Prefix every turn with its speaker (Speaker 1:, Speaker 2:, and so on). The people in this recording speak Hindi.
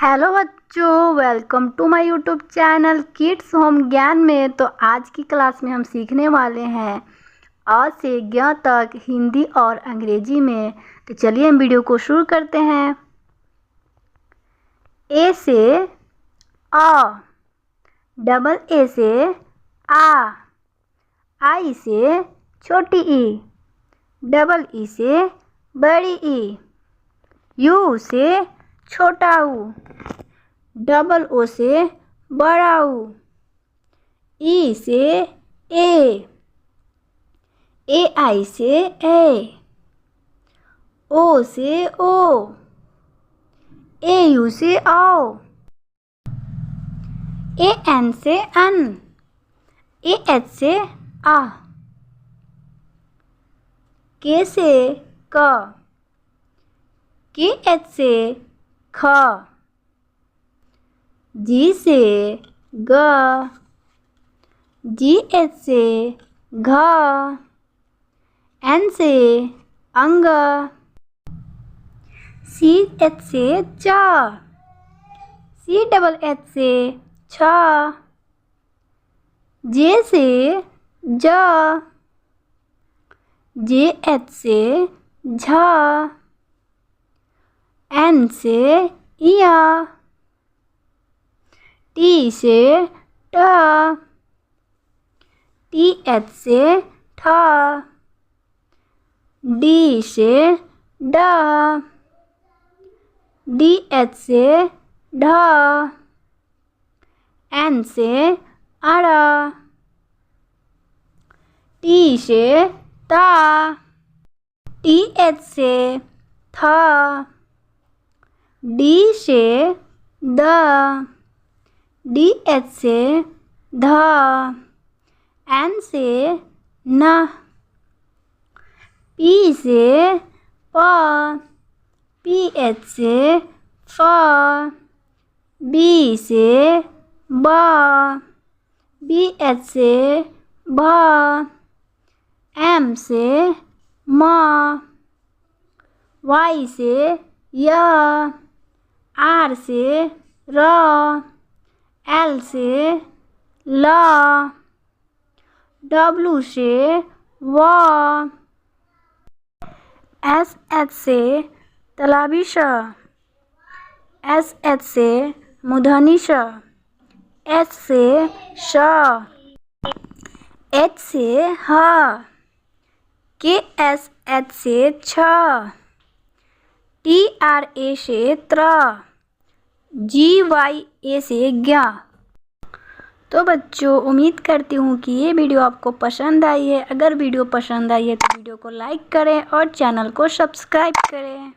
Speaker 1: हेलो बच्चों, welcome to my YouTube channel kids home Gyan में। तो आज की क्लास में हम सीखने वाले हैं अ से ज्ञ तक हिंदी और अंग्रेजी में। तो चलिए हम वीडियो को शुरू करते हैं। ए से अ, डबल ए से आ, आई से छोटी ई, डबल ई से बड़ी ई, यू से छोटा ऊ, डबल ओ से बड़ा ऊ, ई से ए आई से ए, ओ से ओ, ए यू से आओ, ए एन से अन, ए एच से आ, के से क, के एच से ख, जी से ग, जी एच से घ, एन से अंग, सी एच से च, सी डबल एच से छ, जे से ज, जे एच से झ, एन से या, टी से ट, टी एच से ठ, डी से ड, डी एच से ढ, एन से अड़, टी से ता, टी एच से थ, डी से द, डी एच से ध, एन से न, पी से प, पी एच से फ, बी से ब, बी एच से भ, एम से म, वाई से य, आर से र, एल से ल, डब्लू से व, एस एच से तालाबी श, एस एच से मूर्धनी श, एच से श, एच से ह, के एस एच से छ, टी आर ए से त्र, जी वाई ए से ज्ञ। तो बच्चों, उम्मीद करती हूँ कि ये वीडियो आपको पसंद आई है। अगर वीडियो पसंद आई है तो वीडियो को लाइक करें और चैनल को सब्सक्राइब करें।